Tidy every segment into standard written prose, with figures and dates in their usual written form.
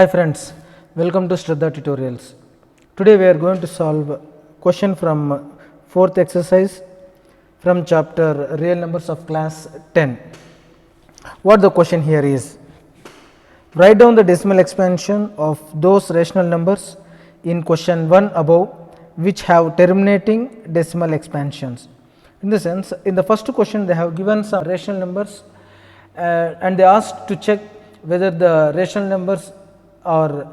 Hi friends, welcome to Shraddha Tutorials. Today we are going to solve question from fourth exercise from chapter Real Numbers of class 10. What the question here is, write down the decimal expansion of those rational numbers in question 1 above which have terminating decimal expansions. In the sense, in the first question they have given some rational numbers and they asked to check whether the rational numbers are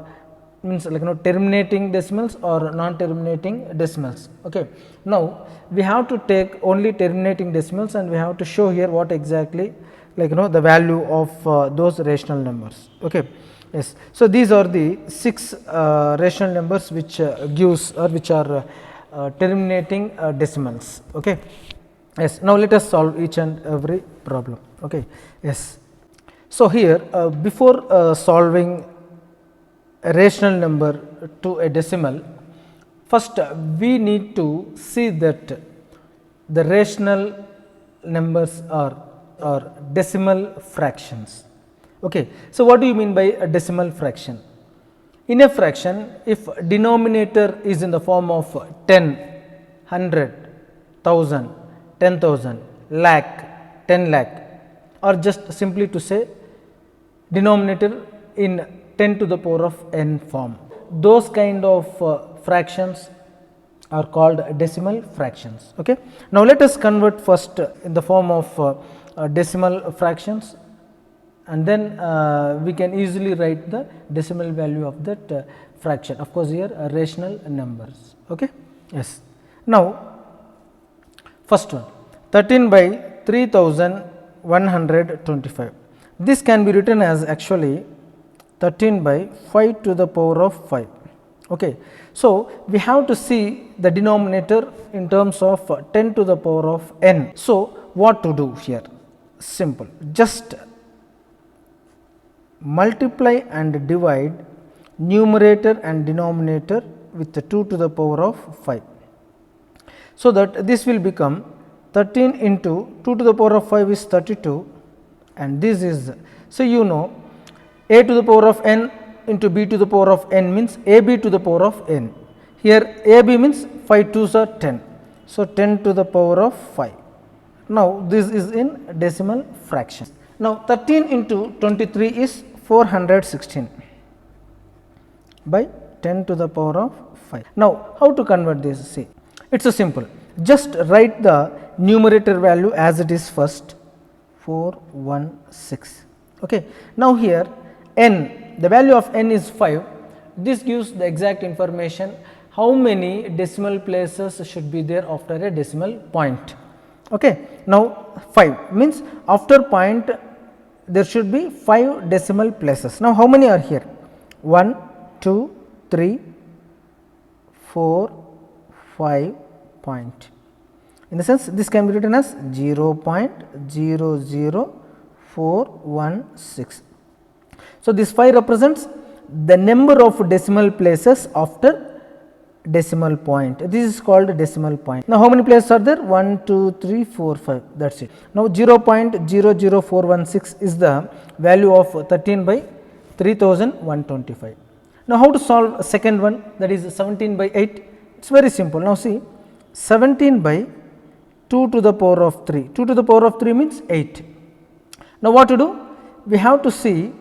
terminating decimals or non-terminating decimals. Okay. Now we have to take only terminating decimals and we have to show here what exactly the value of those rational numbers. Okay. Yes. So these are the 6 rational numbers which gives or which are terminating decimals. Okay. Yes. Now let us solve each and every problem. Okay. Yes. So here before solving a rational number to a decimal, first we need to see that the rational numbers are decimal fractions. Okay. So what do you mean by a decimal fraction? In a fraction, if denominator is in the form of 10, 100, 1000, 10,000, lakh, 10 lakh, or just simply to say denominator in 10 to the power of n form, those kind of fractions are called decimal fractions. Okay. Now let us convert first in the form of decimal fractions, and then we can easily write the decimal value of that fraction, of course here rational numbers. Okay. Yes. Now first one, 13 by 3125, this can be written as actually 13 by 5 to the power of 5. Okay. So we have to see the denominator in terms of 10 to the power of n. So what to do here? Simple, just multiply and divide numerator and denominator with the 2 to the power of 5, so that this will become 13 into 2 to the power of 5 is 32, and this is, so you know, a to the power of n into b to the power of n means ab to the power of n. Here ab means 5 2s are 10. So 10 to the power of 5. Now this is in decimal fraction. Now 13 into 23 is 416 by 10 to the power of 5. Now how to convert this? See, it's a simple. Just write the numerator value as it is first, 416. Okay. Now here n, the value of n is 5. This gives the exact information how many decimal places should be there after a decimal point. Okay. Now 5 means after point there should be 5 decimal places. Now how many are here? 1, 2, 3, 4, 5 point. In the sense, this can be written as 0.00416. So this 5 represents the number of decimal places after decimal point. This is called decimal point. Now how many places are there? 1, 2, 3, 4, 5. That's it. Now 0.00416 is the value of 13 by 3125. Now how to solve a second one, that is 17 by 8? It's very simple. Now see, 17 by 2 to the power of 3. 2 to the power of 3 means 8. Now what to do? We have to see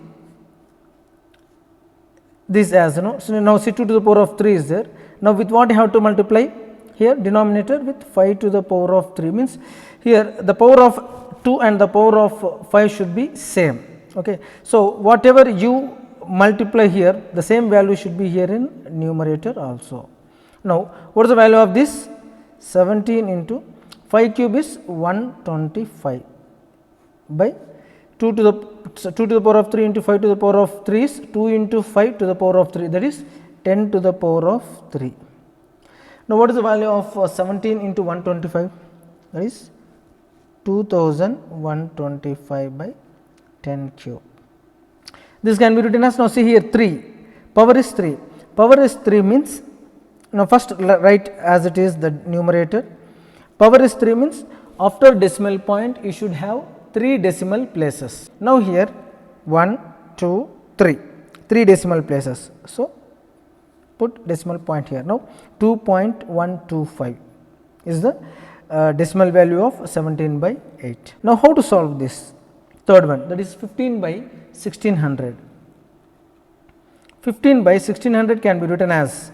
this as, so now see 2 to the power of 3 is there. Now with what you have to multiply? Here denominator with 5 to the power of 3 means here the power of 2 and the power of 5 should be same. Okay. So whatever you multiply here, the same value should be here in numerator also. Now what is the value of this? 17 into 5 cube is 125 by 2 to the power of 3 into 5 to the power of 3 is 2 into 5 to the power of 3, that is 10 to the power of 3. Now what is the value of 17 into 125? That is 2125 by 10 cube. This can be written as, now see here 3, power is 3. Power is 3 means, now first write as it is the numerator. Power is 3 means after decimal point you should have 3 decimal places. Now here 1, 2, 3. 3 decimal places. So, put decimal point here. Now, 2.125 is the decimal value of 17 by 8. Now, how to solve this? Third one, that is 15 by 1600. 15 by 1600 can be written as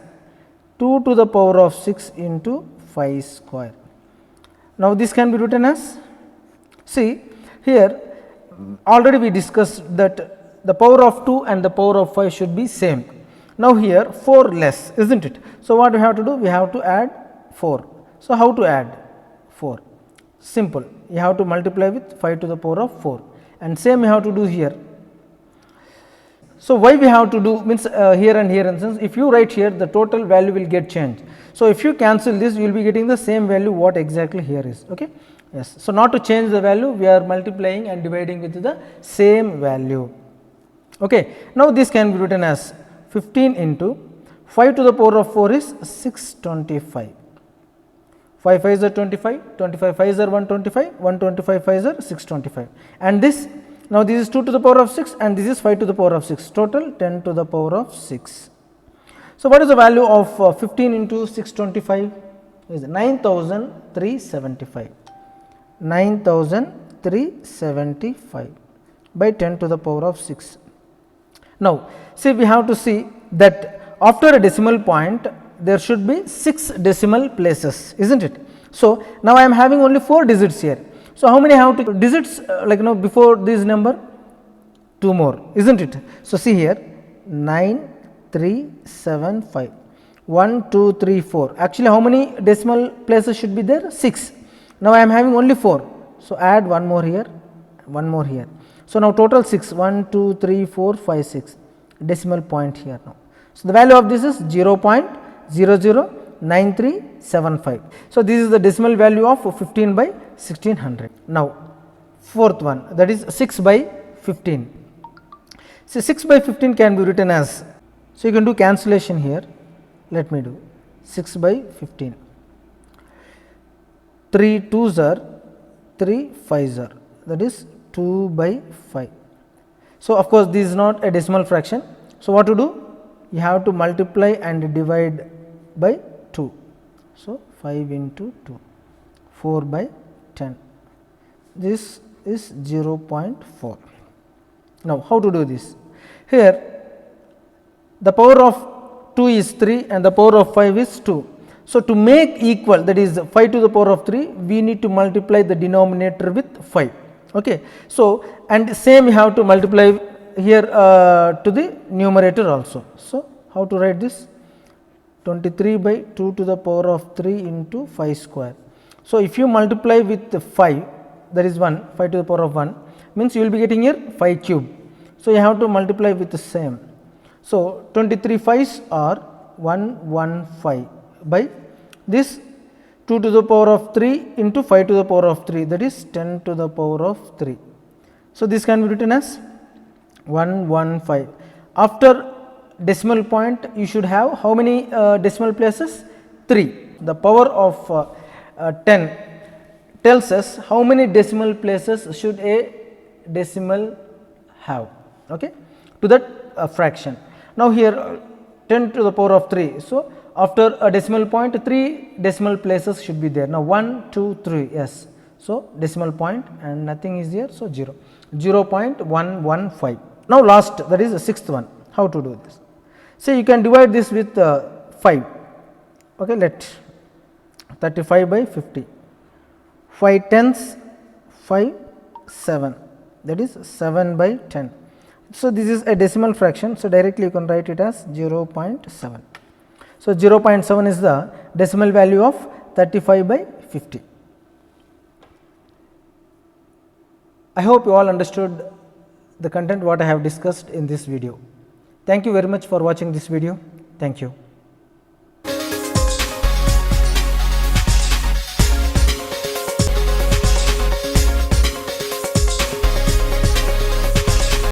2 to the power of 6 into 5 square. Now, this can be written as, see here already we discussed that the power of 2 and the power of 5 should be same. Now, here 4 less, is not it? So, what we have to do? We have to add 4. So, how to add 4? Simple, you have to multiply with 5 to the power of 4, and same you have to do here. So, why we have to do means here and here, in sense if you write here, the total value will get changed. So, if you cancel this, you will be getting the same value what exactly here is. Okay. Yes. So, not to change the value, we are multiplying and dividing with the same value. Okay. Now, this can be written as 15 into 5 to the power of 4 is 625. 5 5s are 25, 25 5s are 125, 125 5s are 625, and this, now this is 2 to the power of 6 and this is 5 to the power of 6, total 10 to the power of 6. So, what is the value of 15 into 625? Is 9375. 9375 by 10 to the power of 6. Now, see, we have to see that after a decimal point there should be 6 decimal places, is not it? So, now I am having only 4 digits here. So, how many have to digits before this number? 2 more, is not it? So, see here 9375, 1 2 3 4, actually how many decimal places should be there? 6. Now, I am having only 4. So, add one more here, one more here. So, now total 6, 1 2 3 4 5 6 decimal point here now. So, the value of this is 0.009375. So, this is the decimal value of 15 by 1600. Now, fourth one, that is 6 by 15. So, 6 by 15 can be written as, so you can do cancellation here. Let me do 6 by 15. 3 2s are 3 5s are, that is 2 by 5. So, of course, this is not a decimal fraction. So, what to do? You have to multiply and divide by 2. So, 5 into 2, 4 by 10, this is 0.4. Now, how to do this? Here the power of 2 is 3 and the power of 5 is 2. So, to make equal, that is 5 to the power of 3, we need to multiply the denominator with 5. Okay. So, and same you have to multiply here to the numerator also. So, how to write this? 23 by 2 to the power of 3 into 5 square. So, if you multiply with 5, that is 1, 5 to the power of 1, means you will be getting here 5 cube. So, you have to multiply with the same. So, 23 5s are 115 by this 2 to the power of 3 into 5 to the power of 3, that is 10 to the power of 3. So, this can be written as 115. After decimal point, you should have how many decimal places? 3. The power of 10 tells us how many decimal places should a decimal have, okay, to that fraction. Now, here 10 to the power of 3. So, after a decimal point, 3 decimal places should be there. Now, 1 2 3, yes. So, decimal point and nothing is here. So, 0, 0.115. Now, last, that is the sixth one. How to do this? So, you can divide this with 5. Okay, let 35 by 50. 5 tenths, 5 7, that is 7 by 10. So, this is a decimal fraction. So, directly you can write it as 0.7. So, 0.7 is the decimal value of 35 by 50. I hope you all understood the content what I have discussed in this video. Thank you very much for watching this video. Thank you.